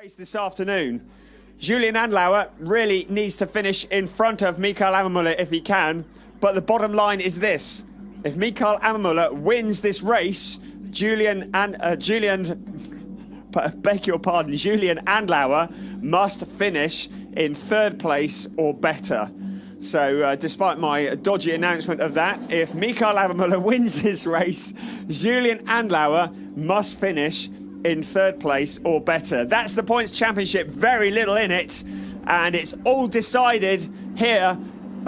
Race this afternoon. Julian Andlauer really needs to finish in front of Mikael Ammermuller if he can, but the bottom line is this: if Mikael Ammermuller wins this race, Julian Andlauer must finish in third place or better. So despite my dodgy announcement of that, if Mikael Ammermuller wins this race, Julian Andlauer must finish in third place or better. That's the points championship, very little in it, and it's all decided here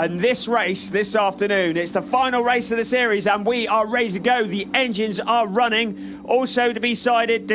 in this race this afternoon. It's the final race of the series and we are ready to go. The engines are running. Also to be decided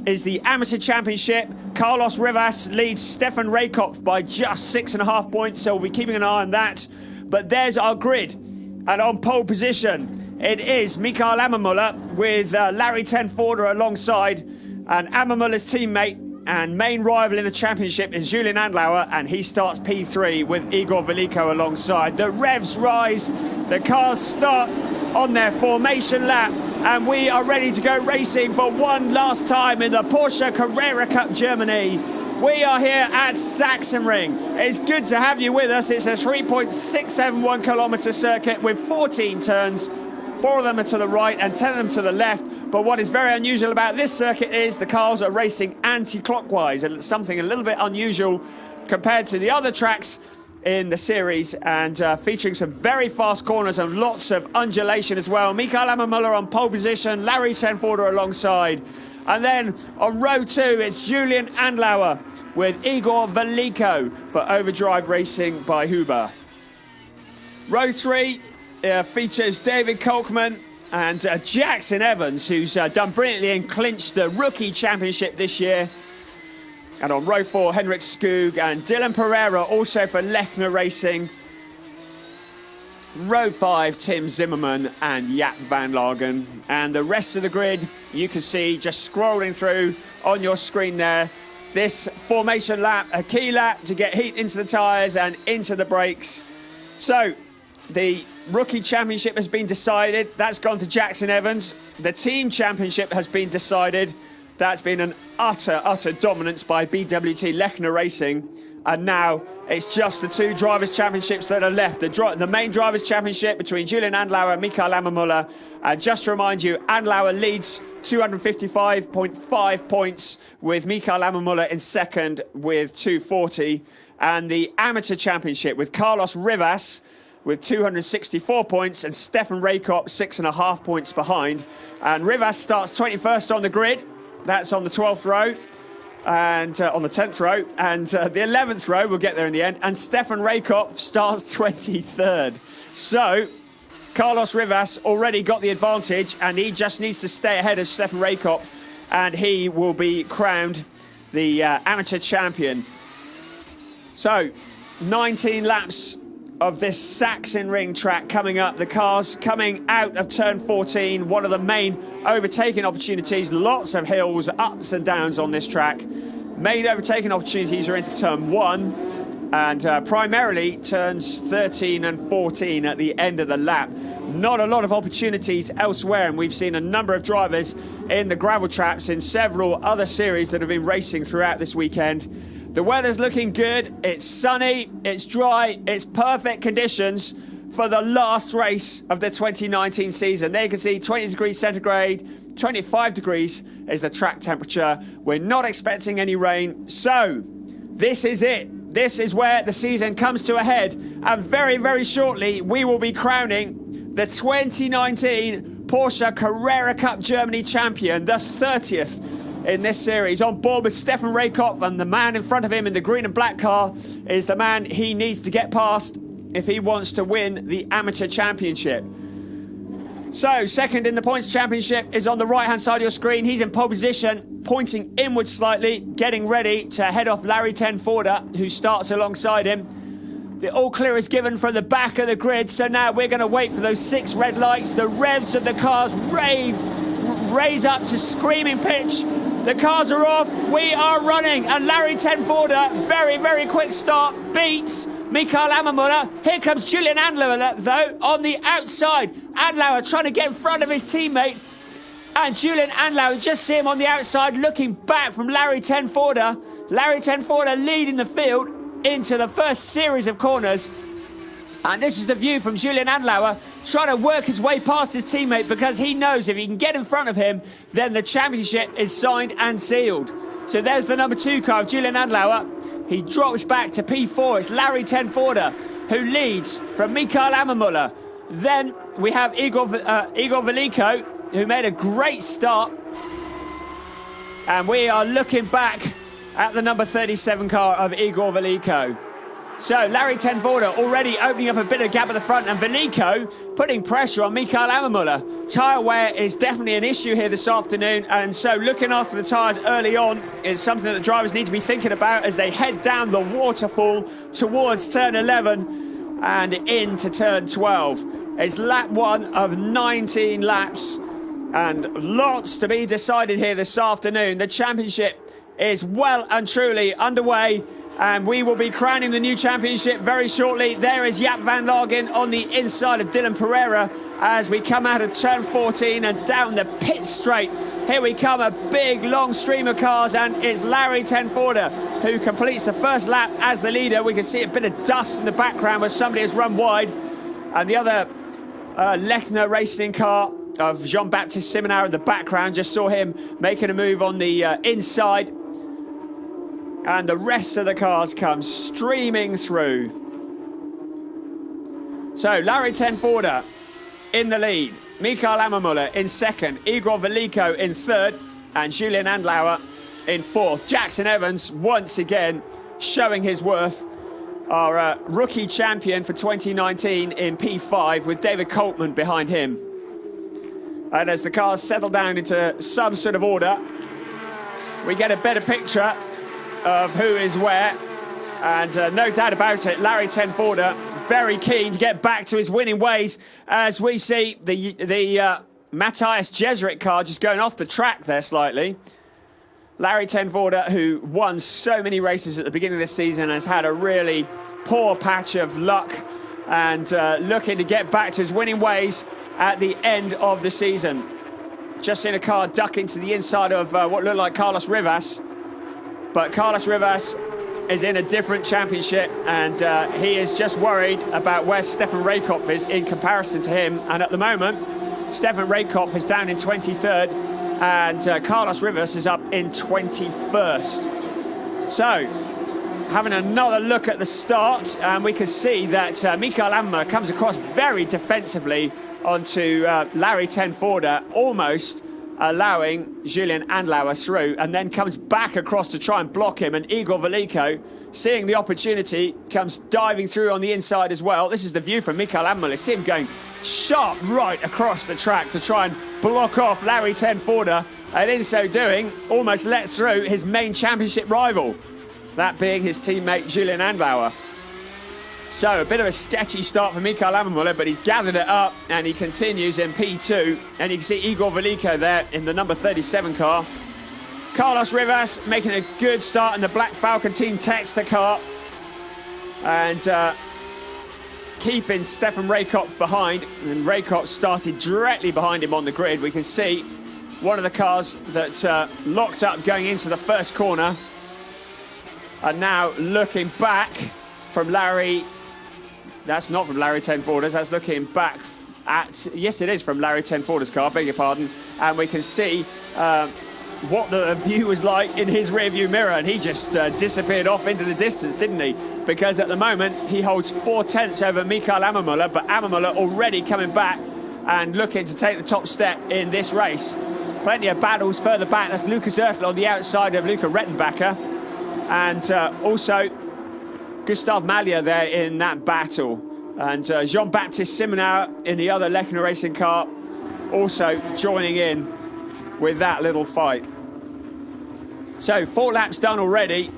is the amateur championship. Carlos Rivas leads Stefan Raykopf by just 6.5 points, so we'll be keeping an eye on that. But there's our grid, and on pole position it is Mikael Ammermuller with Larry Tenforder alongside, and Ammermuller's teammate and main rival in the championship is Julian Andlauer, and he starts P3 with Igor Veliko alongside. The revs rise, the cars start on their formation lap, and we are ready to go racing for one last time in the Porsche Cup Germany. We are here at Sachsengring. It's good to have you with us. It's a 3.671 kilometre circuit with 14 turns. 4 of them are to the right and 10 of them to the left. But what is very unusual about this circuit is the cars are racing anti-clockwise, and it's something a little bit unusual compared to the other tracks in the series, and featuring some very fast corners and lots of undulation as well. Mikael Ammermuller on pole position, Larry Tenforder alongside. And then on row 2, it's Julian Andlauer with Igor Veliko for overdrive racing by Huber. Row 3 features David Kolkman and Jackson Evans, who's done brilliantly and clinched the rookie championship this year. And on row 4, Henrik Skoog and Dylan Pereira, also for Lechner Racing. Row 5, Tim Zimmerman and Jaap van Lagen. And the rest of the grid, you can see just scrolling through on your screen there. This formation lap, a key lap to get heat into the tyres and into the brakes. So the rookie championship has been decided. That's gone to Jackson Evans. The team championship has been decided. That's been an utter dominance by BWT Lechner Racing. And now it's just the two drivers' championships that are left. The main drivers' championship between Julian Andlauer and Mikael Ammermuller. And just to remind you, Andlauer leads 255.5 points, with Mikael Ammermuller in second with 240. And the amateur championship with Carlos Rivas with 264 points and Stefan Raykopf 6.5 points behind. And Rivas starts 21st on the grid. That's on the 12th row and on the 10th row. And the 11th row, we'll get there in the end. And Stefan Raykopf starts 23rd. So Carlos Rivas already got the advantage, and he just needs to stay ahead of Stefan Raykopf, and he will be crowned the amateur champion. So 19 laps of this Sachsenring track coming up. The cars coming out of turn 14, one of the main overtaking opportunities. Lots of hills, ups and downs on this track. Main overtaking opportunities are into turn 1 and primarily turns 13 and 14 at the end of the lap. Not a lot of opportunities elsewhere, and we've seen a number of drivers in the gravel traps in several other series that have been racing throughout this weekend. The weather's looking good. It's sunny, it's dry, it's perfect conditions for the last race of the 2019 season. There you can see 20 degrees centigrade, 25 degrees is the track temperature. We're not expecting any rain. So this is it. This is where the season comes to a head. And very, very shortly, we will be crowning the 2019 Porsche Cup Germany champion, the 30th in this series. On board with Stefan Raykopf, and the man in front of him in the green and black car is the man he needs to get past if he wants to win the amateur championship. So second in the points championship is on the right hand side of your screen. He's in pole position, pointing inwards slightly, getting ready to head off Larry Tenforder, who starts alongside him. The all clear is given from the back of the grid, so now we're going to wait for those 6 red lights. The revs of the cars raise up to screaming pitch. The cars are off, we are running, and Larry Tenforder, very, very quick start, beats Mikael Ammermuller. Here comes Julian Andlauer, though, on the outside. Andlauer trying to get in front of his teammate. And Julian Andlau, just see him on the outside looking back from Larry Tenforder. Larry Tenforder leading the field into the first series of corners. And this is the view from Julian Andlauer trying to work his way past his teammate, because he knows if he can get in front of him, then the championship is signed and sealed. So there's the number 2 car of Julian Andlauer. He drops back to P4. It's Larry Tenforder who leads from Mikael Ammermuller. Then we have Igor Veliko, who made a great start. And we are looking back at the number 37 car of Igor Veliko. So Larry Tenforder already opening up a bit of gap at the front, and Veliko putting pressure on Mikael Ammermuller. Tyre wear is definitely an issue here this afternoon, and so looking after the tyres early on is something that drivers need to be thinking about as they head down the waterfall towards turn 11 and into turn 12. It's lap 1 of 19 laps, and lots to be decided here this afternoon. The championship is well and truly underway, and we will be crowning the new championship very shortly. There is Jaap van Lagen on the inside of Dylan Pereira as we come out of turn 14 and down the pit straight. Here we come, a big long stream of cars, and it's Larry Tenforder who completes the first lap as the leader. We can see a bit of dust in the background where somebody has run wide, and the other Lechner racing car of Jean-Baptiste Simonau in the background, just saw him making a move on the inside. And the rest of the cars come streaming through. So Larry Tenforder in the lead, Mikael Ammermuller in second, Igor Veliko in third, and Julian Andlauer in fourth. Jackson Evans once again showing his worth, our rookie champion for 2019 in P5, with David Coltman behind him. And as the cars settle down into some sort of order, we get a better picture of who is where, and no doubt about it, Larry Tenforder very keen to get back to his winning ways, as we see the Matthias Jesuit car just going off the track there slightly. Larry Tenforder, who won so many races at the beginning of this season, has had a really poor patch of luck, and looking to get back to his winning ways at the end of the season. Just seen a car duck into the inside of what looked like Carlos Rivas. But Carlos Rivas is in a different championship, and he is just worried about where Stefan Raykopf is in comparison to him. And at the moment, Stefan Raykopf is down in 23rd, and Carlos Rivas is up in 21st. So, having another look at the start, and we can see that Mikael Ammermuller comes across very defensively onto Larry Tenforder, almost allowing Julian Andlauer through, and then comes back across to try and block him. And Igor Veliko, seeing the opportunity, comes diving through on the inside as well. This is the view from Mikael Ammermuller. See him going sharp right across the track to try and block off Larry Tenforder, and in so doing, almost lets through his main championship rival, that being his teammate Julian Andlauer. So a bit of a sketchy start for Mikael Ammermuller, but he's gathered it up and he continues in P2. And you can see Igor Veliko there in the number 37 car. Carlos Rivas making a good start in the Black Falcon Team Texter car, and keeping Stefan Raykopf behind. And Raykopf started directly behind him on the grid. We can see one of the cars that locked up going into the first corner, and now looking back from Larry. That's not from Larry Tenforder's, that's looking back at, yes it is from Larry Tenforder's car, beg your pardon, and we can see what the view was like in his rear view mirror, and he just disappeared off into the distance, didn't he? Because at the moment he holds 4/10 over Mikael Ammermuller, but Ammermuller already coming back and looking to take the top step in this race. Plenty of battles further back. That's Lucas Oertel on the outside of Luca Rettenbacher, and also Gustav Malja there in that battle, and Jean-Baptiste Simonau in the other Lechner racing car also joining in with that little fight. So 4 laps done already,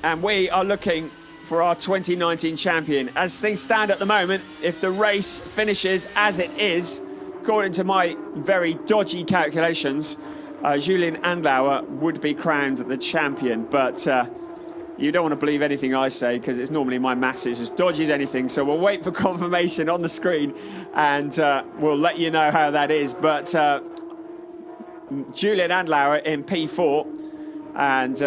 and we are looking for our 2019 champion. As things stand at the moment, if the race finishes as it is, according to my very dodgy calculations, Julian Andlauer would be crowned the champion, but you don't want to believe anything I say, because it's normally my maths is as dodgy as anything. So we'll wait for confirmation on the screen, and we'll let you know how that is. But Julian Andlauer in P4 and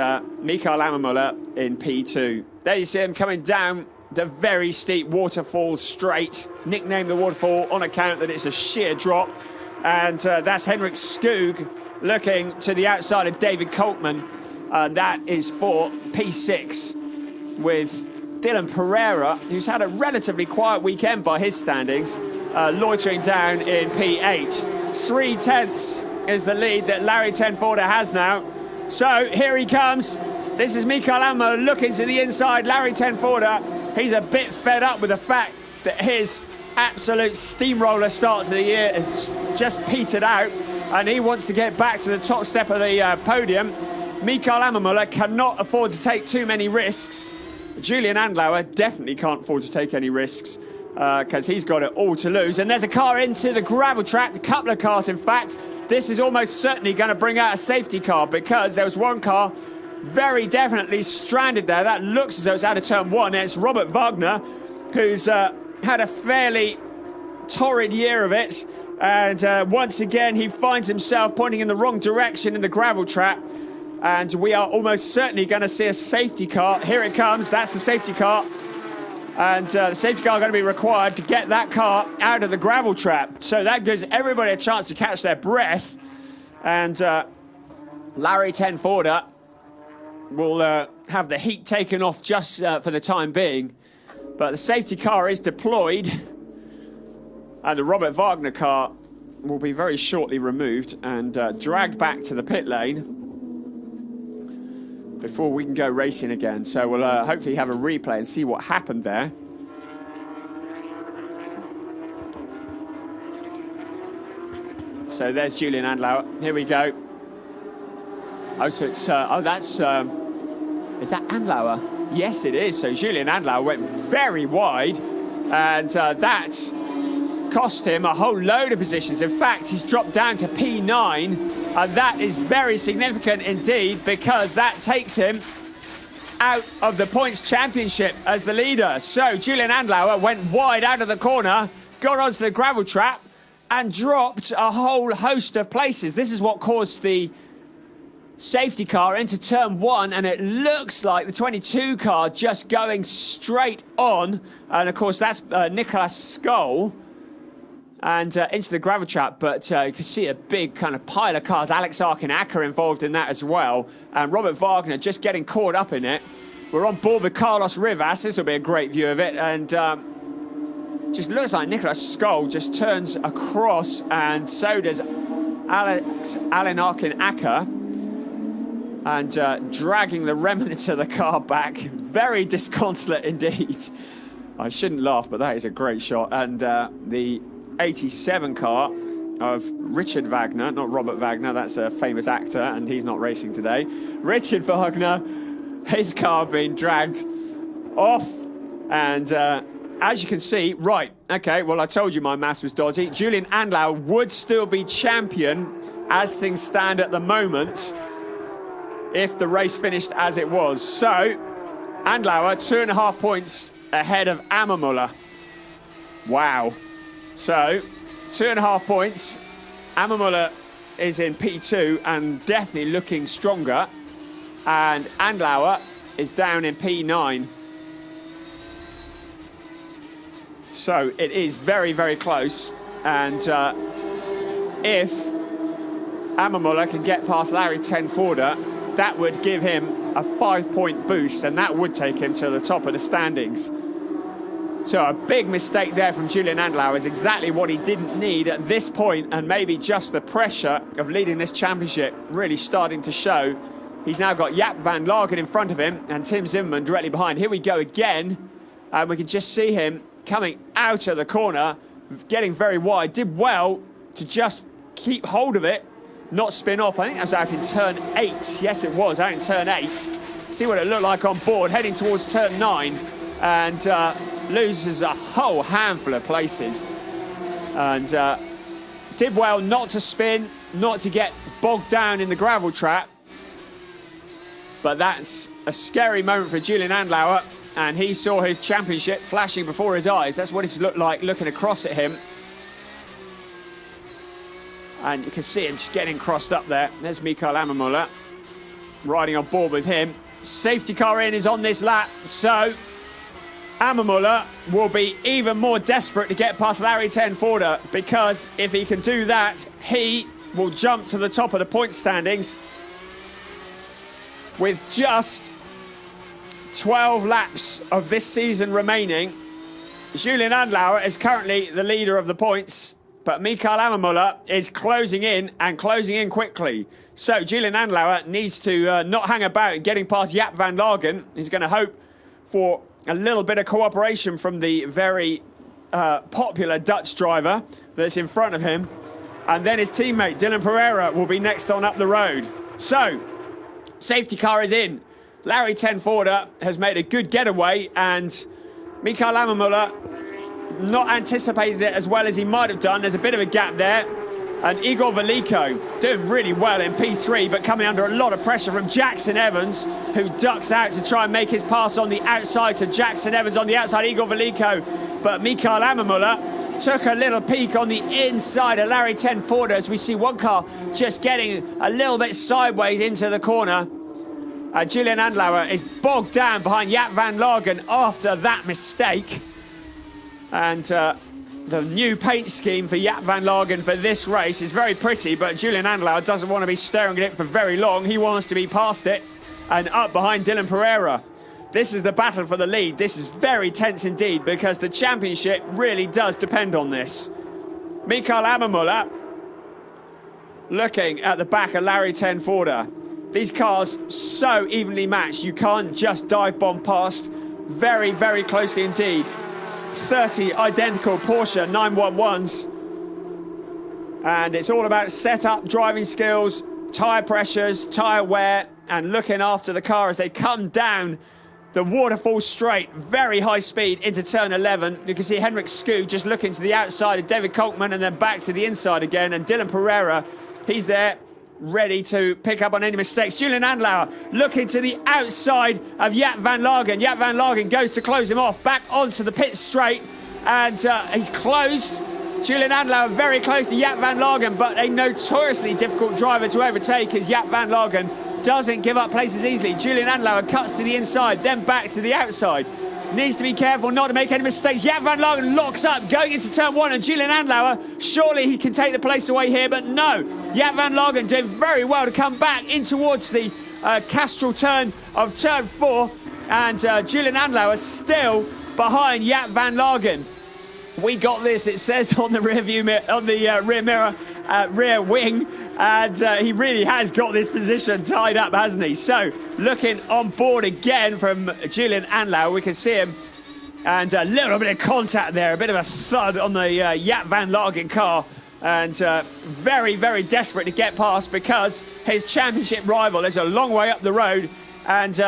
Mikael Ammermuller in P2. There you see him coming down the very steep waterfall straight, nicknamed the waterfall on account that it's a sheer drop. And that's Henrik Skog looking to the outside of David Coltman. That is for P6 with Dylan Pereira, who's had a relatively quiet weekend by his standings, loitering down in P8. 3/10 is the lead that Larry Tenforder has now. So here he comes. This is Mikael Ammer looking to the inside. Larry Tenforder, he's a bit fed up with the fact that his absolute steamroller start to the year has just petered out, and he wants to get back to the top step of the podium. Mikael Ammermuller cannot afford to take too many risks. Julian Andlauer definitely can't afford to take any risks because he's got it all to lose. And there's a car into the gravel trap, a couple of cars in fact. This is almost certainly going to bring out a safety car because there was one car very definitely stranded there. That looks as though it's out of turn one. It's Robert Wagner, who's had a fairly torrid year of it. And once again, he finds himself pointing in the wrong direction in the gravel trap. And we are almost certainly going to see a safety car. Here it comes. That's the safety car. And the safety car going to be required to get that car out of the gravel trap. So that gives everybody a chance to catch their breath. And Larry Tenforder will have the heat taken off just for the time being. But the safety car is deployed. And the Robert Wagner car will be very shortly removed and dragged back to the pit lane before we can go racing again. So we'll hopefully have a replay and see what happened there. So there's Julian Andlauer. Here we go. Oh, so it's... that's... is that Andlauer? Yes, it is. So Julian Andlauer went very wide, and that cost him a whole load of positions. In fact, he's dropped down to P9, and that is very significant indeed because that takes him out of the points championship as the leader. So Julian Andlauer went wide out of the corner, got onto the gravel trap, and dropped a whole host of places. This is what caused the safety car into turn one, and it looks like the 22 car just going straight on. And of course, that's Nicholas Skog. And into the gravel trap, but you can see a big kind of pile of cars. Alex Arkin-Acker involved in that as well. And Robert Wagner just getting caught up in it. We're on board with Carlos Rivas. This will be a great view of it. And just looks like Nicholas Skog just turns across, and so does Alan Arkin-Acker. And dragging the remnants of the car back. Very disconsolate indeed. I shouldn't laugh, but that is a great shot. And the 87 car of Richard Wagner, not Robert Wagner, that's a famous actor and he's not racing today. Richard Wagner, his car being dragged off, and as you can see, right, okay, well I told you my maths was dodgy. Julian Andlauer would still be champion as things stand at the moment if the race finished as it was. So Andlauer 2.5 points ahead of Ammermuller. Wow. So, 2.5 points. Ammermuller is in P2 and definitely looking stronger. And Andlauer is down in P9. So, it is very, very close. And if Ammermuller can get past Larry Tenforder, that would give him a 5-point boost, and that would take him to the top of the standings. So a big mistake there from Julian Andlauer is exactly what he didn't need at this point, and maybe just the pressure of leading this championship really starting to show. He's now got Jaap van Lagen in front of him and Tim Zimmerman directly behind. Here we go again, and we can just see him coming out of the corner, getting very wide. Did well to just keep hold of it, not spin off. I think that was out in turn 8. Yes, it was out in turn 8. See what it looked like on board, heading towards turn 9, and loses a whole handful of places, and did well not to spin, not to get bogged down in the gravel trap. But that's a scary moment for Julian Andlauer, and he saw his championship flashing before his eyes. That's what it's looked like looking across at him. And you can see him just getting crossed up there. There's Mikael Ammermuller riding on board with him. Safety car in is on this lap, so Ammermuller will be even more desperate to get past Larry Tenforder, because if he can do that, he will jump to the top of the points standings with just 12 laps of this season remaining. Julian Andlauer is currently the leader of the points, but Mikael Ammermuller is closing in, and closing in quickly. So Julian Andlauer needs to not hang about getting past Jaap van Lagen. He's going to hope for a little bit of cooperation from the very popular Dutch driver that's in front of him. And then his teammate, Dylan Pereira, will be next on up the road. So, safety car is in. Larry Tenforder has made a good getaway, and Mikael Ammermuller not anticipated it as well as he might have done. There's a bit of a gap there. And Igor Veliko doing really well in P3, but coming under a lot of pressure from Jackson Evans, who ducks out to try and make his pass on the outside to Jackson Evans on the outside, Igor Veliko. But Mikael Ammermuller took a little peek on the inside of Larry Tenforder, as we see one car just getting a little bit sideways into the corner. Julian Andlauer is bogged down behind Jaap van Lagen after that mistake. And the new paint scheme for Jaap van Lagen for this race is very pretty, but Julian Andlauer doesn't want to be staring at it for very long. He wants to be past it and up behind Dylan Pereira. This is the battle for the lead. This is very tense indeed, because the championship really does depend on this. Mikael Ammermuller looking at the back of Larry Tenforder. These cars so evenly matched, you can't just dive bomb past. Very, very closely indeed. 30 identical Porsche 911s. And it's all about setup, driving skills, tyre pressures, tyre wear, and looking after the car as they come down the waterfall straight, very high speed into turn 11. You can see Henrik Skoog just looking to the outside of David Kolkman and then back to the inside again. And Dylan Pereira, he's there, ready to pick up on any mistakes. Julian Andlauer looking to the outside of Jaap van Lagen. Jaap van Lagen goes to close him off, back onto the pit straight, and he's closed. Julian Andlauer very close to Jaap van Lagen, but a notoriously difficult driver to overtake, as Jaap van Lagen doesn't give up places easily. Julian Andlauer cuts to the inside, then back to the outside. Needs to be careful not to make any mistakes. Jaap van Lagen locks up going into turn 1, and Julian Andlauer, surely he can take the place away here, but no. Jaap van Lagen doing very well to come back in towards the Castrol turn of turn 4, and Julian Andlauer still behind Jaap van Lagen. We got this, it says on the rear wing, and he really has got this position tied up, hasn't he? So, looking on board again from Julian Andlauer, we can see him, and a little bit of contact there, a bit of a thud on the Jaap van Lagen car, and very, very desperate to get past, because his championship rival is a long way up the road, and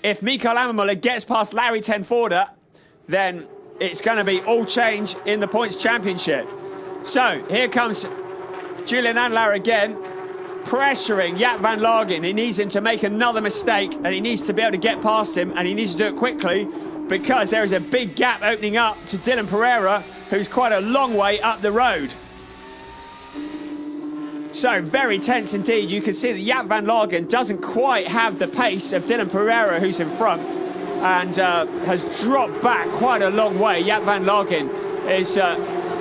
if Mikael Ammermuller gets past Larry Tenforder, then it's going to be all change in the points championship. So, here comes Julian Andlauer again, pressuring Jaap van Lagen. He needs him to make another mistake, and he needs to be able to get past him, and he needs to do it quickly, because there is a big gap opening up to Dylan Pereira, who's quite a long way up the road. So, very tense indeed. You can see that Jaap van Lagen doesn't quite have the pace of Dylan Pereira, who's in front, and has dropped back quite a long way. Jaap van Lagen is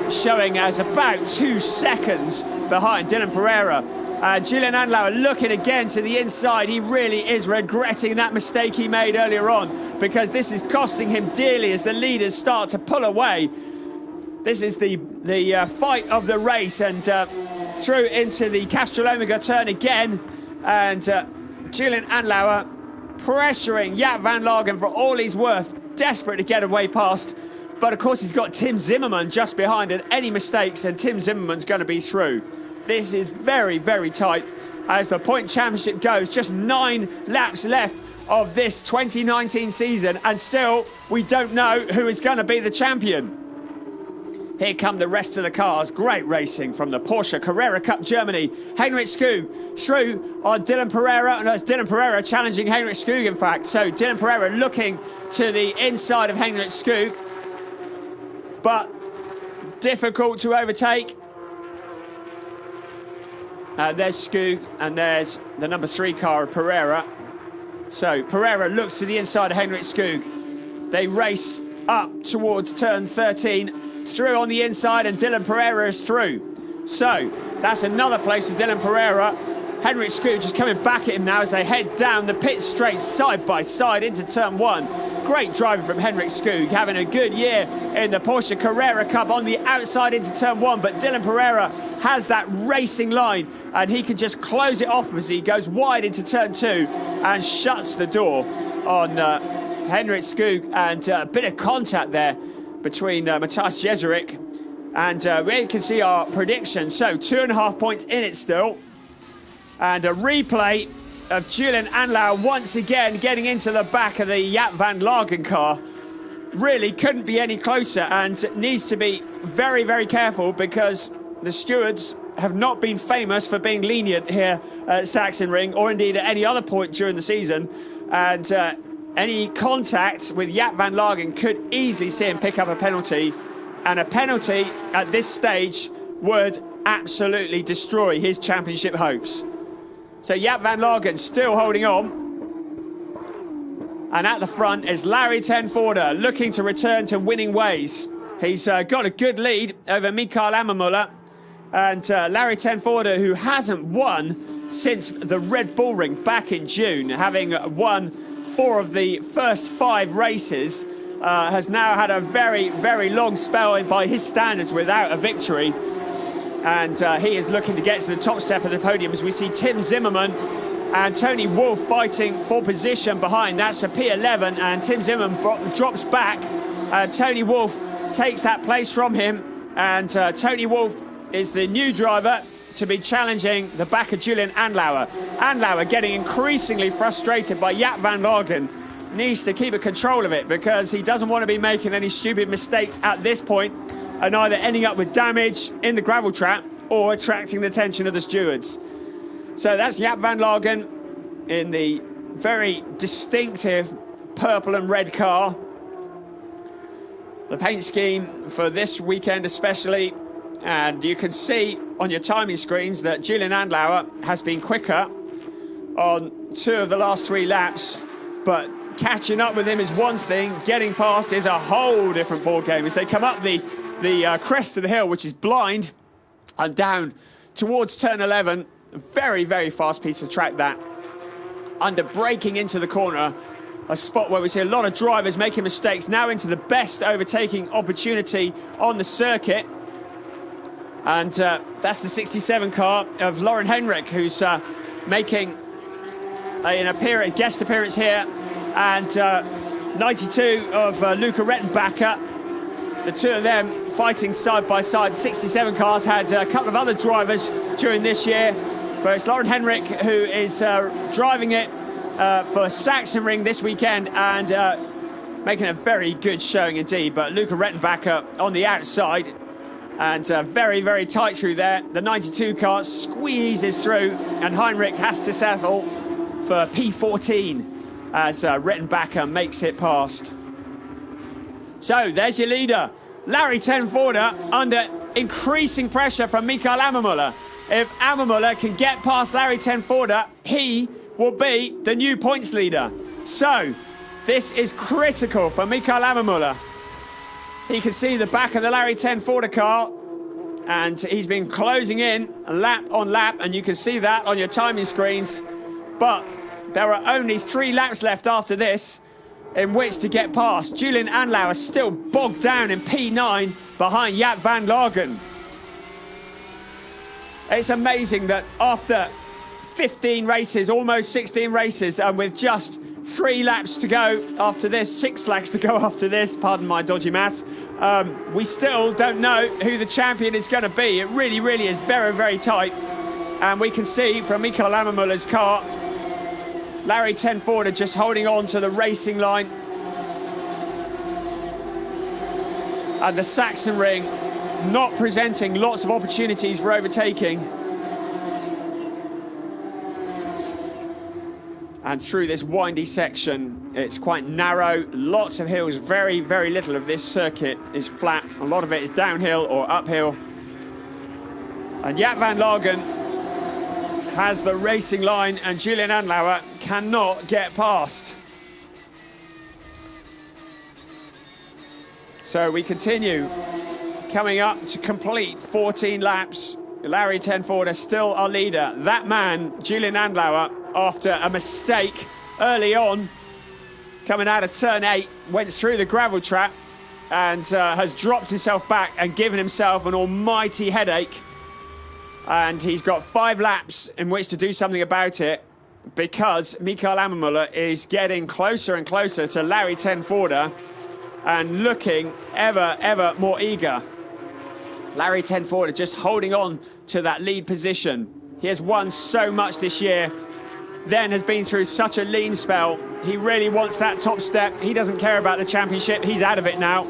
showing as about 2 seconds behind Dylan Pereira. Julian Andlauer looking again to the inside. He really is regretting that mistake he made earlier on, because this is costing him dearly as the leaders start to pull away. This is the fight of the race, and through into the Castrol Omega turn again, and Julian Andlauer pressuring Jaap van Lagen for all he's worth, desperate to get away past. But of course he's got Tim Zimmerman just behind, and any mistakes and Tim Zimmerman's going to be through. This is very, very tight as the point championship goes. Just 9 laps left of this 2019 season, and still we don't know who is going to be the champion. Here come the rest of the cars. Great racing from the Porsche Cup Germany. Henrik Skoog through on Dylan Pereira. And it's Dylan Pereira challenging Henrik Skoog, in fact. So Dylan Pereira looking to the inside of Henrik Skoog, but difficult to overtake. There's Skoog, and there's the number 3 car of Pereira. So Pereira looks to the inside of Henrik Skoog. They race up towards turn 13, through on the inside, and Dylan Pereira is through. So that's another place for Dylan Pereira. Henrik Skoog just coming back at him now as they head down the pit straight side by side into turn 1. Great driving from Henrik Skoog, having a good year in the Porsche Cup on the outside into turn 1. But Dylan Pereira has that racing line, and he can just close it off as he goes wide into turn 2 and shuts the door on Henrik Skoog. And a bit of contact there between Matthias Jeserik. And we can see our prediction. So 2.5 points in it still. And a replay of Julian Anlauer once again getting into the back of the Jaap van Lagen car. Really couldn't be any closer, and needs to be very, very careful, because the stewards have not been famous for being lenient here at Sachsengring, or indeed at any other point during the season. And any contact with Jaap van Lagen could easily see him pick up a penalty. And a penalty at this stage would absolutely destroy his championship hopes. So Jaap van Lagen still holding on. And at the front is Larry ten Voorde, looking to return to winning ways. He's got a good lead over Mikael Ammermuller. And Larry ten Voorde, who hasn't won since the Red Bull Ring back in June, having won 4 of the first 5 races, has now had a very, very long spell by his standards without a victory. And he is looking to get to the top step of the podium as we see Tim Zimmerman and Tony Wolff fighting for position behind. That's for P11, and Tim Zimmerman drops back. Tony Wolff takes that place from him, and Tony Wolff is the new driver to be challenging the back of Julian Anlauer. Anlauer getting increasingly frustrated by Jaap van Lagen. Needs to keep a control of it, because he doesn't want to be making any stupid mistakes at this point, and either ending up with damage in the gravel trap or attracting the attention of the stewards. So that's Jaap van Lagen in the very distinctive purple and red car. The paint scheme for this weekend especially, and you can see on your timing screens that Julian Anlauer has been quicker on 2 of the last 3 laps, but catching up with him is one thing, getting past is a whole different ball game as they come up the crest of the hill, which is blind, and down towards turn 11. A very, very fast piece of track that. Under braking into the corner, a spot where we see a lot of drivers making mistakes, now into the best overtaking opportunity on the circuit. And that's the 67 car of Lauren Henrik, who's making a guest appearance here. And 92 of Luca Rettenbacher, the 2 of them fighting side by side. 67 cars had a couple of other drivers during this year, but it's Lauren Henrik who is driving it for Sachsenring this weekend, and making a very good showing indeed. But Luca Rettenbacher on the outside, and very, very tight through there. The 92 car squeezes through, and Heinrich has to settle for P14 as Rettenbacher makes it past. So there's your leader, Larry ten Voorde, under increasing pressure from Mikael Ammermuller. If Ammermuller can get past Larry ten Voorde, he will be the new points leader. So this is critical for Mikael Ammermuller. He can see the back of the Larry ten Voorde car, and he's been closing in lap on lap, and you can see that on your timing screens. But there are only 3 laps left after this in which to get past. Julian Anlauer still bogged down in P9 behind Jaap van Lagen. It's amazing that after 15 races, almost 16 races, and with just 3 laps to go after this, 6 laps to go after this, pardon my dodgy maths, we still don't know who the champion is going to be. It really, really is very, very tight. And we can see from Mikael Ammermuller's car, Larry ten Voorde just holding on to the racing line. And the Sachsenring not presenting lots of opportunities for overtaking. And through this windy section, it's quite narrow, lots of hills, very, very little of this circuit is flat. A lot of it is downhill or uphill. And Jaap van Lagen has the racing line and Julian Andlauer cannot get past. So we continue, coming up to complete 14 laps. Larry Tenforder still our leader. That man, Julian Andlauer, after a mistake early on, coming out of turn 8, went through the gravel trap and has dropped himself back and given himself an almighty headache. And he's got 5 laps in which to do something about it, because Mikael Ammermuller is getting closer and closer to Larry Tenforder and looking ever more eager. Larry Tenforder just holding on to that lead position. He has won so much this year, then has been through such a lean spell. He really wants that top step. He doesn't care about the championship. He's out of it now.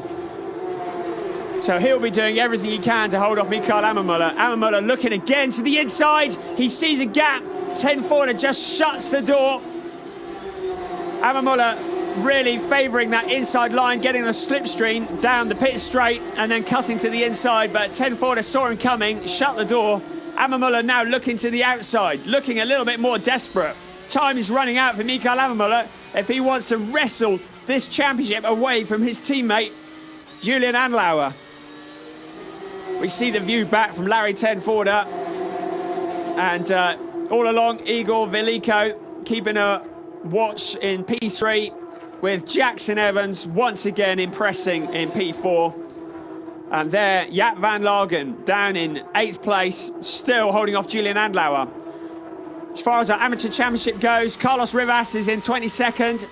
So he'll be doing everything he can to hold off Mikael Ammermuller. Ammermuller looking again to the inside. He sees a gap. Tenforder just shuts the door. Ammermuller really favouring that inside line, getting a slipstream down the pit straight and then cutting to the inside. But Tenforder saw him coming, shut the door. Ammermuller now looking to the outside, looking a little bit more desperate. Time is running out for Mikael Ammermuller if he wants to wrestle this championship away from his teammate, Julian Andlauer. We see the view back from Larry Tenforder. And all along, Igor Veliko keeping a watch in P3, with Jackson Evans once again impressing in P4. And there, Jaap van Lagen down in 8th place, still holding off Julian Andlauer. As far as our amateur championship goes, Carlos Rivas is in 22nd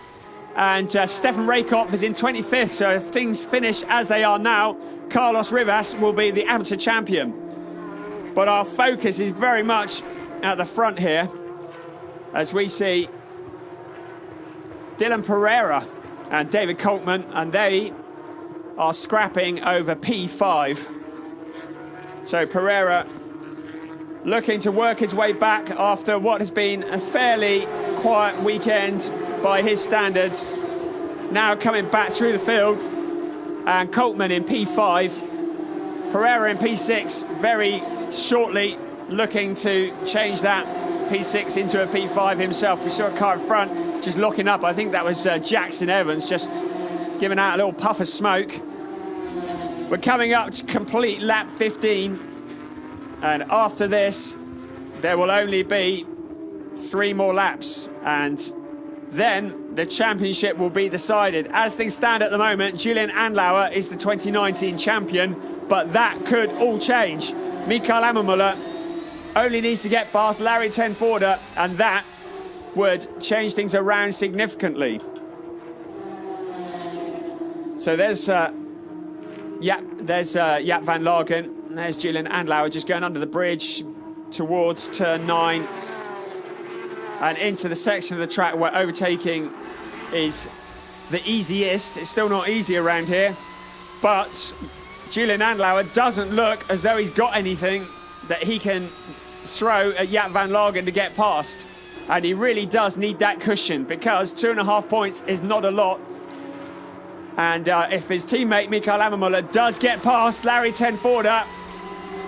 and Stefan Raykop is in 25th. So if things finish as they are now, Carlos Rivas will be the amateur champion. But our focus is very much at the front here, as we see Dylan Pereira and David Coltman, and they are scrapping over P5. So Pereira looking to work his way back after what has been a fairly quiet weekend by his standards. Now coming back through the field, and Coltman in P5. Pereira in P6 very shortly, looking to change that P6 into a P5 himself. We saw a car in front just locking up. I think that was Jackson Evans just giving out a little puff of smoke. We're coming up to complete lap 15, and after this there will only be 3 more laps, and then the championship will be decided. As things stand at the moment, Julian Andlauer is the 2019 champion, but that could all change. Mikael Ammermuller only needs to get past Larry Tenforder, and that would change things around significantly. So there's Jaap van Lagen, and there's Julian Andlauer just going under the bridge towards turn 9 and into the section of the track where overtaking is the easiest. It's still not easy around here, but Julian Andlauer doesn't look as though he's got anything that he can throw at Jaap van Lagen to get past. And he really does need that cushion, because 2.5 points is not a lot. And if his teammate Mikael Ammermuller does get past Larry Tenforder,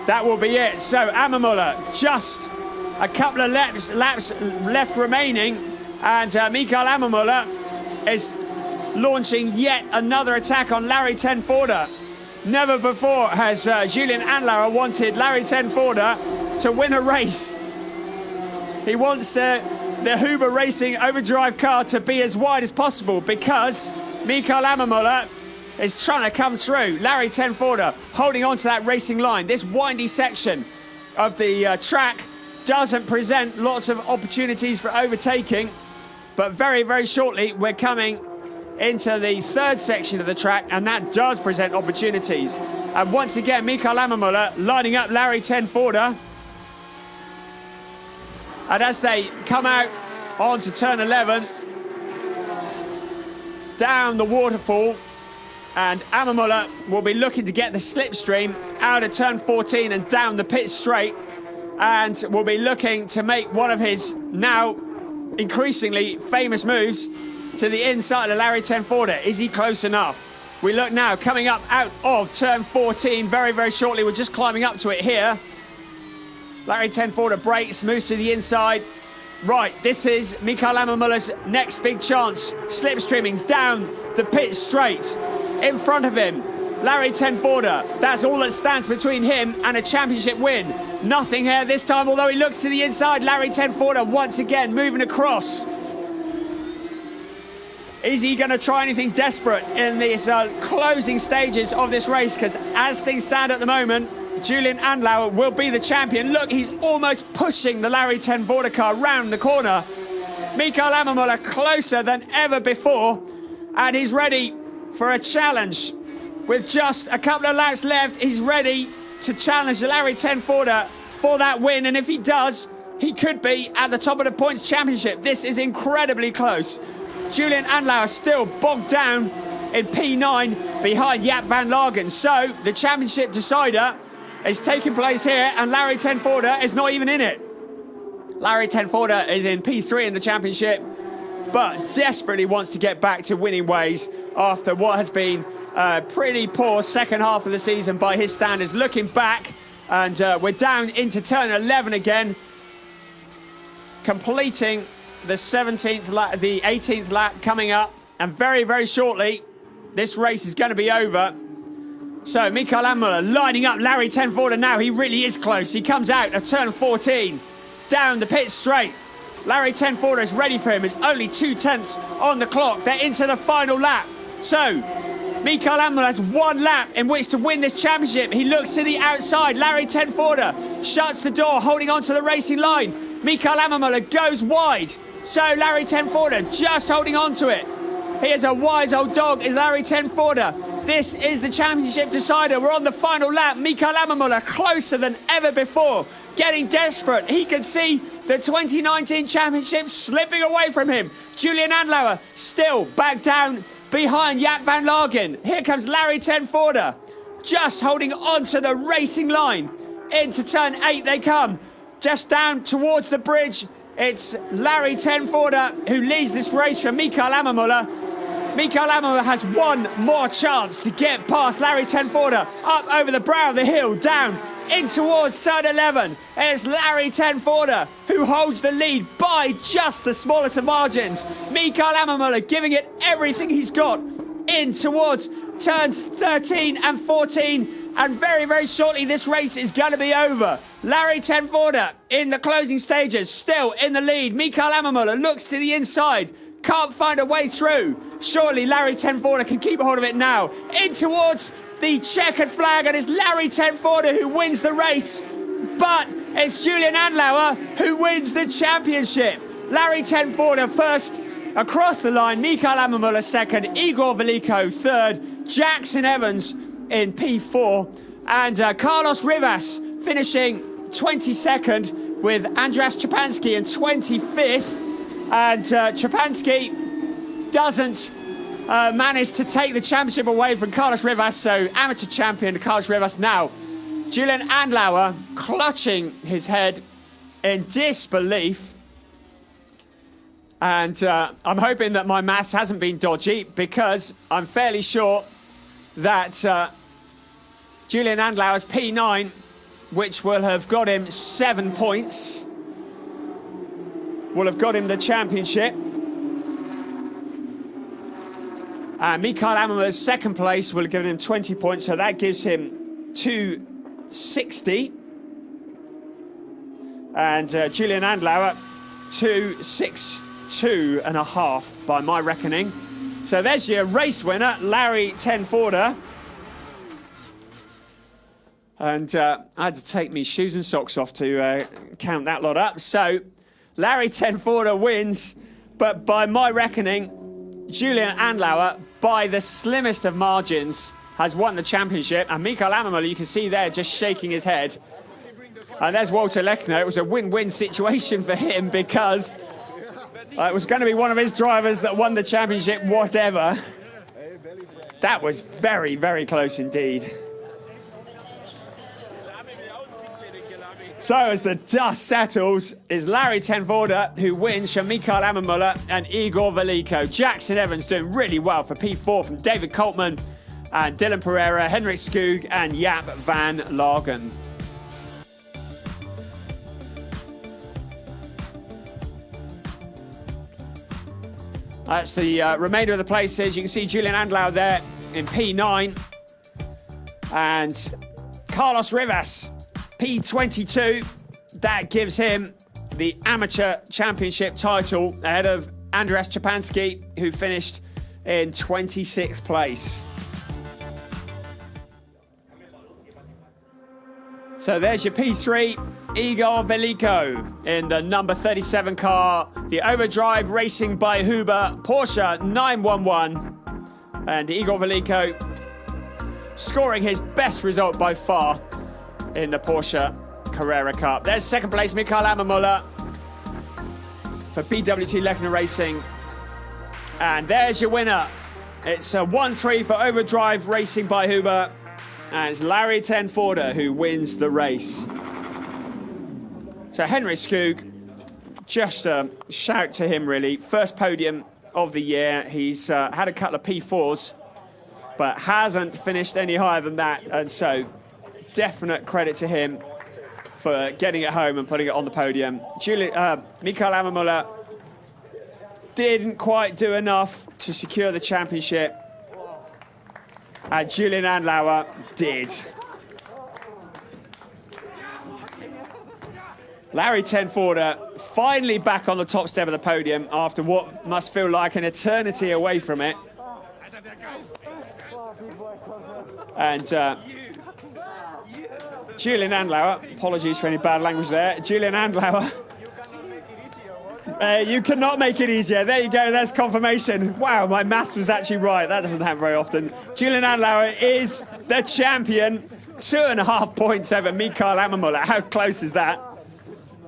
that will be it. So Ammermuller, just a couple of laps left remaining, and Mikael Ammermuller is launching yet another attack on Larry Tenforder. Never before has Julian Andlauer wanted Larry Tenforder to win a race. He wants the Huber Racing overdrive car to be as wide as possible, because Mikael Ammermuller is trying to come through. Larry Tenforder holding on to that racing line. This windy section of the track doesn't present lots of opportunities for overtaking, but very shortly we're coming into the 3rd section of the track, and that does present opportunities. And once again, Mikael Ammermuller lining up Larry Tenforder. And as they come out onto turn 11, down the waterfall, and Ammermuller will be looking to get the slipstream out of turn 14 and down the pit straight, and will be looking to make one of his now increasingly famous moves to the inside of Larry Tenforder. Is he close enough? We look now, coming up out of turn 14 very shortly. We're just climbing up to it here. Larry Tenforder breaks, moves to the inside. Right, this is Mikael Ammermüller's next big chance. Slipstreaming down the pit straight. In front of him, Larry Tenforder. That's all that stands between him and a championship win. Nothing here this time, although he looks to the inside. Larry Tenforder once again moving across. Is he going to try anything desperate in these closing stages of this race? Because as things stand at the moment, Julian Andlauer will be the champion. Look, he's almost pushing the Larry Tenforder car round the corner. Mikael Ammermüller closer than ever before, and he's ready for a challenge. With just a couple of laps left, he's ready to challenge Larry Tenforder for that win, and if he does, he could be at the top of the points championship. This is incredibly close. Julian Andlauer still bogged down in P9 behind Jaap van Lagen. So the championship decider is taking place here, and Larry Tenforder is not even in it. Larry Tenforder is in P3 in the championship, but desperately wants to get back to winning ways after what has been a pretty poor second half of the season by his standards. Looking back, and we're down into turn 11 again, completing the 17th lap, the 18th lap coming up, and very, very shortly, this race is going to be over. So Mikael Ammermüller lining up Larry Tenforder now. He really is close. He comes out of turn 14, down the pit straight. Larry Tenforder is ready for him. It's only 2/10 on the clock. They're into the final lap. So Mikael Ammermüller has one lap in which to win this championship. He looks to the outside. Larry Tenforder shuts the door, holding on to the racing line. Mikael Ammermüller goes wide. So Larry Tenforder just holding on to it. He is a wise old dog, is Larry Tenforder. This is the championship decider. We're on the final lap. Mikael Ammermüller closer than ever before, getting desperate. He can see the 2019 championship slipping away from him. Julian Andlauer still back down behind Jaap van Lagen. Here comes Larry Tenforder, just holding on to the racing line. Into turn 8 they come, just down towards the bridge. It's Larry Tenforder who leads this race from Mikael Ammermüller. Mikael Ammermüller has one more chance to get past Larry Tenforder, up over the brow of the hill, down in towards turn 11. It's Larry Tenforder who holds the lead by just the smallest of margins. Mikael Ammermüller giving it everything he's got in towards turns 13 and 14. And very, very shortly, this race is going to be over. Larry Tenforder in the closing stages, still in the lead. Mikael Ammermüller looks to the inside, can't find a way through. Surely Larry Tenforder can keep a hold of it now. In towards the checkered flag, and it's Larry Tenforder who wins the race. But it's Julian Andlauer who wins the championship. Larry Tenforder first across the line, Mikael Ammermüller second, Igor Veliko third, Jackson Evans in P4, and Carlos Rivas finishing 22nd with Andras Szczepanski in 25th. And Szczepanski doesn't manage to take the championship away from Carlos Rivas, so amateur champion Carlos Rivas. Now Julian Andlauer clutching his head in disbelief, and I'm hoping that my maths hasn't been dodgy, because I'm fairly sure that Julian Andlauer's P9, which will have got him 7 points, will have got him the championship. And Mikael Ammermüller's second place will have given him 20 points, so that gives him 260. And Julian Andlauer, 262.5 by my reckoning. So there's your race winner, Larry Tenforder. And I had to take me shoes and socks off to count that lot up. So Larry Tenforder wins, but by my reckoning, Julian Andlauer, by the slimmest of margins, has won the championship. And Mikael Ammermüller, you can see there, just shaking his head. And there's Walter Lechner. It was a win-win situation for him, because it was going to be one of his drivers that won the championship, whatever. That was very, very close indeed. So as the dust settles, is Larry Tenforder who wins from Mikael Ammermüller and Igor Veliko. Jackson Evans doing really well for P4 from David Coltman and Dylan Pereira, Henrik Skoog and Jaap van Lagen. That's the remainder of the places. You can see Julian Andlau there in P9. And Carlos Rivas, P22. That gives him the Amateur Championship title ahead of Andres Szczepanski, who finished in 26th place. So there's your P3, Igor Veliko in the number 37 car, the Overdrive Racing by Huber Porsche 911. And Igor Veliko scoring his best result by far in the Porsche Carrera Cup. There's second place, Mikael Ammermuller for BWT Lechner Racing. And there's your winner. It's a 1-3 for Overdrive Racing by Huber. And it's Larry Tenforder who wins the race. So Henry Skoog, just a shout to him really. First podium of the year. He's had a couple of P4s, but hasn't finished any higher than that. And so definite credit to him for getting it home and putting it on the podium. Mikael Ammermuller didn't quite do enough to secure the championship. And Julian Andlauer did. Larry Tenforder finally back on the top step of the podium after what must feel like an eternity away from it. And Julian Andlauer, apologies for any bad language there. Julian Andlauer, you cannot make it easier. There you go, there's confirmation. Wow, my maths was actually right. That doesn't happen very often. Julian Andlauer is the champion. 2.5 points over Mikael Ammermuller. How close is that?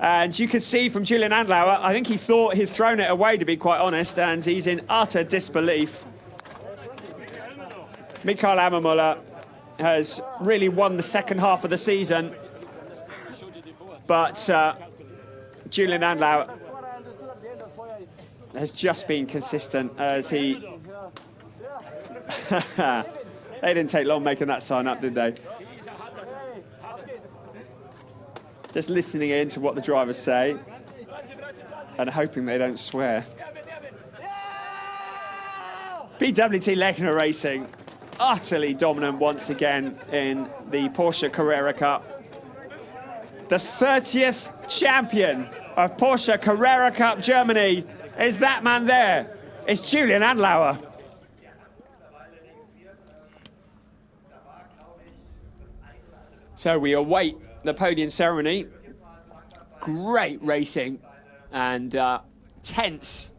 And you could see from Julian Andlauer, I think he thought he'd thrown it away, to be quite honest, and he's in utter disbelief. Mikael Ammermuller has really won the second half of the season, but Julian Andlauer has just been consistent as he... They didn't take long making that sign up, did they? Just listening in to what the drivers say and hoping they don't swear. BWT Lechner Racing, utterly dominant once again in the Porsche Carrera Cup. The 30th champion of Porsche Carrera Cup Germany is that man there. It's Julian Andlauer. So we await the podium ceremony. Great racing and tense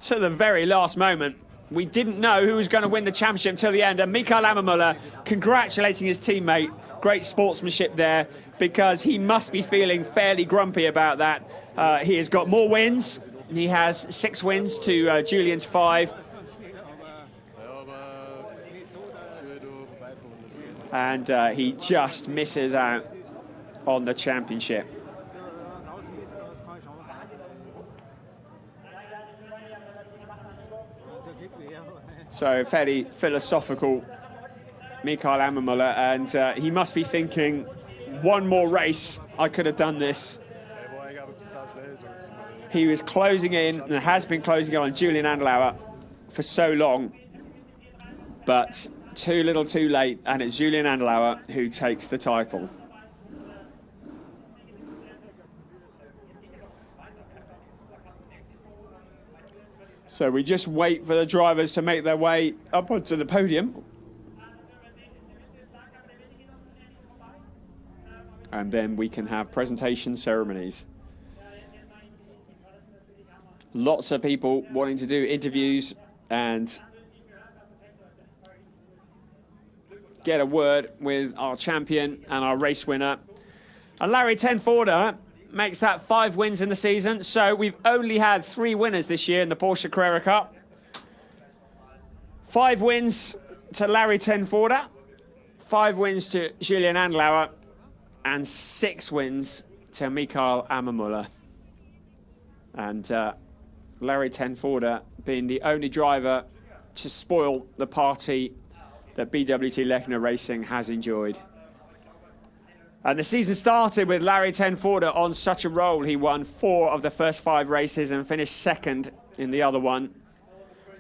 to the very last moment. We didn't know who was going to win the championship until the end. And Mikael Ammermuller congratulating his teammate. Great sportsmanship there, because he must be feeling fairly grumpy about that. He has got more wins. He has 6 wins to Julian's 5. And he just misses out on the championship. So fairly philosophical, Mikael Ammermuller, and he must be thinking, one more race, I could have done this. He was closing in, and has been closing in on Julian Andlauer for so long, but too little too late, and it's Julian Andlauer who takes the title. So we just wait for the drivers to make their way up onto the podium. And then we can have presentation ceremonies. Lots of people wanting to do interviews and get a word with our champion and our race winner. And Larry Tenforder makes that 5 wins in the season. So we've only had 3 winners this year in the Porsche Carrera Cup. 5 wins to Larry Tenforder, 5 wins to Julian Andlauer, and 6 wins to Mikael Ammermuller. And Larry Tenforder being the only driver to spoil the party that BWT Lechner Racing has enjoyed. And the season started with Larry Tenforder on such a roll. He won 4 of the first 5 races and finished second in the other one.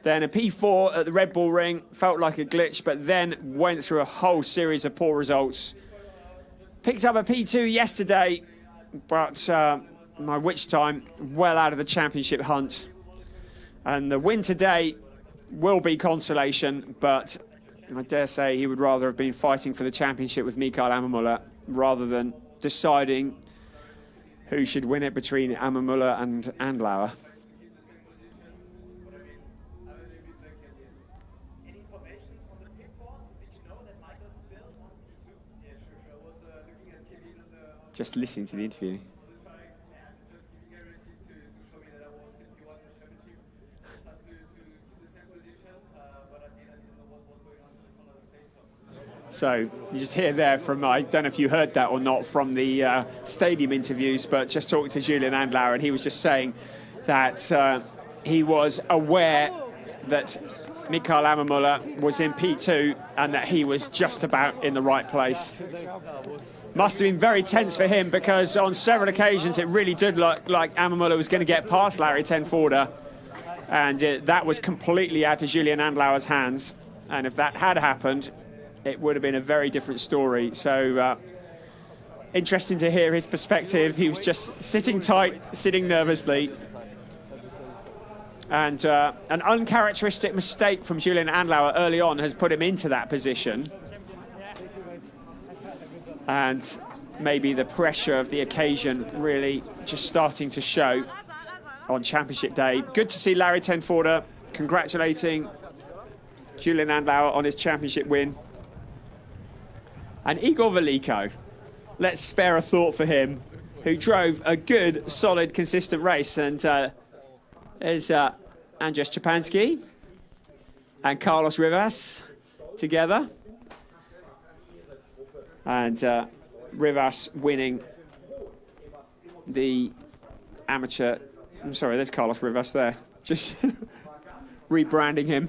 Then a P4 at the Red Bull Ring, felt like a glitch, but then went through a whole series of poor results. Picked up a P2 yesterday, but my witch time well out of the championship hunt. And the win today will be consolation, but I dare say he would rather have been fighting for the championship with Mikael Ammermuller rather than deciding who should win it between Ammermuller and Andlauer. Just listening to the interview. So you just hear there from, I don't know if you heard that or not from the stadium interviews, but just talking to Julian Andlauer, and he was just saying that he was aware that Mikael Ammermuller was in P2 and that he was just about in the right place. Must have been very tense for him because on several occasions it really did look like Ammermuller was going to get past Larry Tenforder, and that was completely out of Julian Andlauer's hands. And if that had happened, it would have been a very different story. So interesting to hear his perspective. He was just sitting tight, sitting nervously. And an uncharacteristic mistake from Julian Andlauer early on has put him into that position. And maybe the pressure of the occasion really just starting to show on championship day. Good to see Larry Tenforder congratulating Julian Andlauer on his championship win. And Igor Veliko, let's spare a thought for him, who drove a good, solid, consistent race. And there's Andrzej Szczepanski and Carlos Rivas together. And Rivas winning the amateur. I'm sorry, there's Carlos Rivas there. Just rebranding him.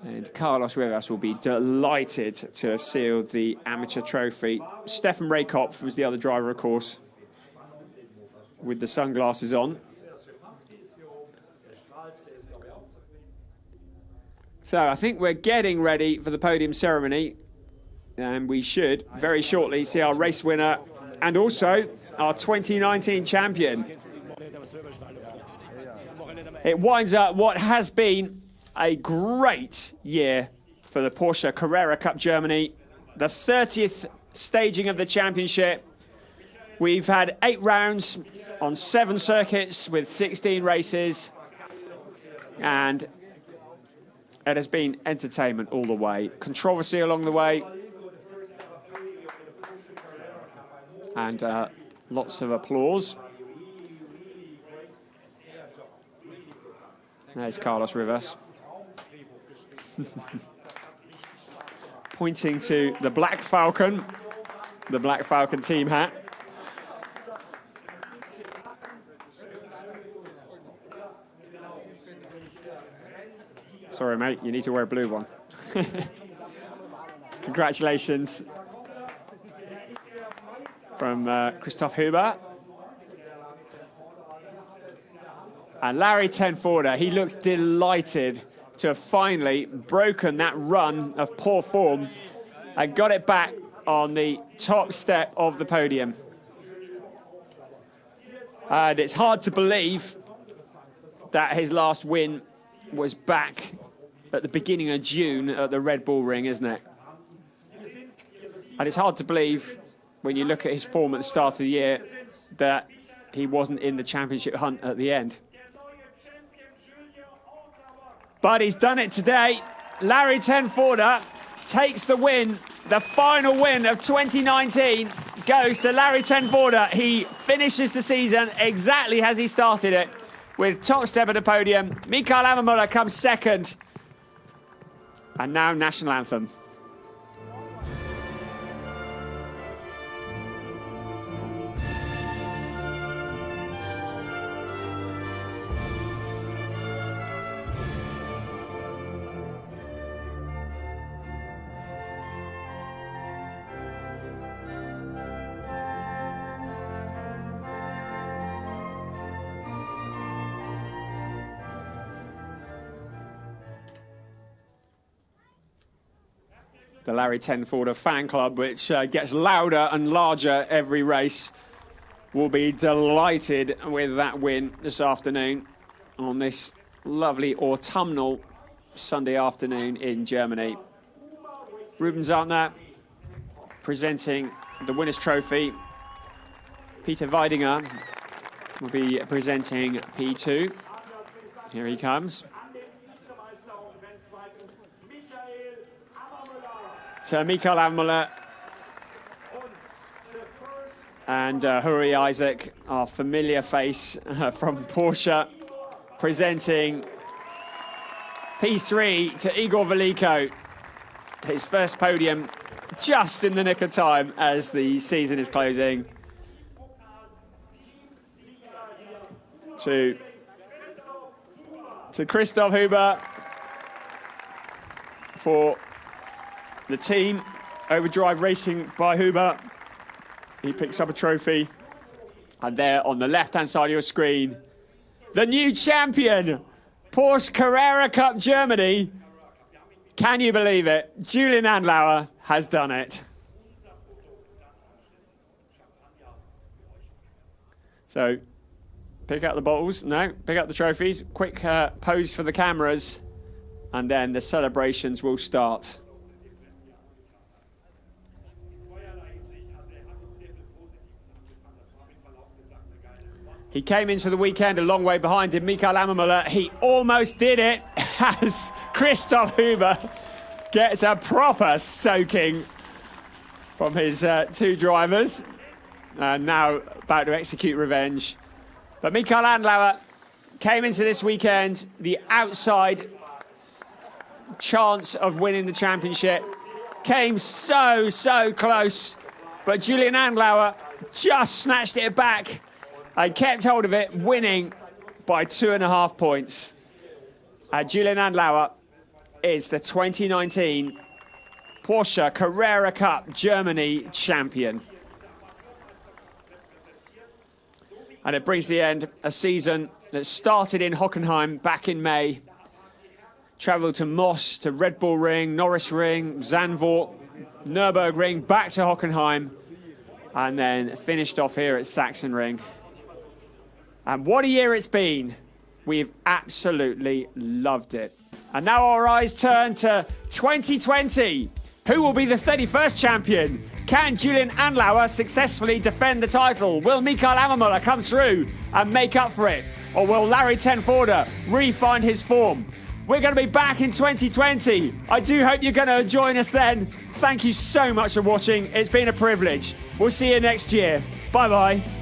And Carlos Rivas will be delighted to have sealed the amateur trophy. Stefan Raykopf was the other driver, of course, with the sunglasses on. So I think we're getting ready for the podium ceremony, and we should very shortly see our race winner and also our 2019 champion. It winds up what has been a great year for the Porsche Carrera Cup Germany, the 30th staging of the championship. We've had 8 rounds on 7 circuits with 16 races, and it has been entertainment all the way. Controversy along the way. And lots of applause. There's Carlos Rivas. Pointing to the Black Falcon team hat. Sorry, mate, you need to wear a blue one. Congratulations from Christoph Huber. And Larry Tenforder, he looks delighted to have finally broken that run of poor form and got it back on the top step of the podium. And it's hard to believe that his last win was back at the beginning of June at the Red Bull Ring, isn't it? And it's hard to believe when you look at his form at the start of the year that he wasn't in the championship hunt at the end. But he's done it today. Larry Tenforder takes the win. The final win of 2019 goes to Larry Tenforder. He finishes the season exactly as he started it, with top step at the podium. Mikael Ammermuller comes second. And now national anthem. The Larry Tenforder fan club, which gets louder and larger every race, will be delighted with that win this afternoon on this lovely autumnal Sunday afternoon in Germany. Ruben Zartner presenting the winner's trophy. Peter Weidinger will be presenting P2. Here he comes. To Michael Ammermüller and Huri Isaac, our familiar face from Porsche, presenting P3 to Igor Veliko. His first podium just in the nick of time as the season is closing. To Christoph Huber for the team. Overdrive Racing by Huber. He picks up a trophy. And there on the left-hand side of your screen, the new champion, Porsche Carrera Cup Germany. Can you believe it? Julian Andlauer has done it. So, pick up the bottles. No, pick up the trophies. Quick pose for the cameras. And then the celebrations will start. He came into the weekend a long way behind him, Michael Ammermüller. He almost did it as Christoph Huber gets a proper soaking from his two drivers. And now about to execute revenge. But Michael Andlauer came into this weekend the outside chance of winning the championship. Came so close. But Julian Andlauer just snatched it back. I kept hold of it, winning by 2.5 points. Julian Andlauer is the 2019 Porsche Carrera Cup Germany champion. And it brings to the end a season that started in Hockenheim back in May. Travelled to Moss, to Red Bull Ring, Norris Ring, Zandvoort, Nürburgring, back to Hockenheim, and then finished off here at Sachsengring. And what a year it's been. We've absolutely loved it. And now our eyes turn to 2020. Who will be the 31st champion? Can Julian Andlauer successfully defend the title? Will Michael Ammermüller come through and make up for it? Or will Larry Tenforder re-find his form? We're going to be back in 2020. I do hope you're going to join us then. Thank you so much for watching. It's been a privilege. We'll see you next year. Bye-bye.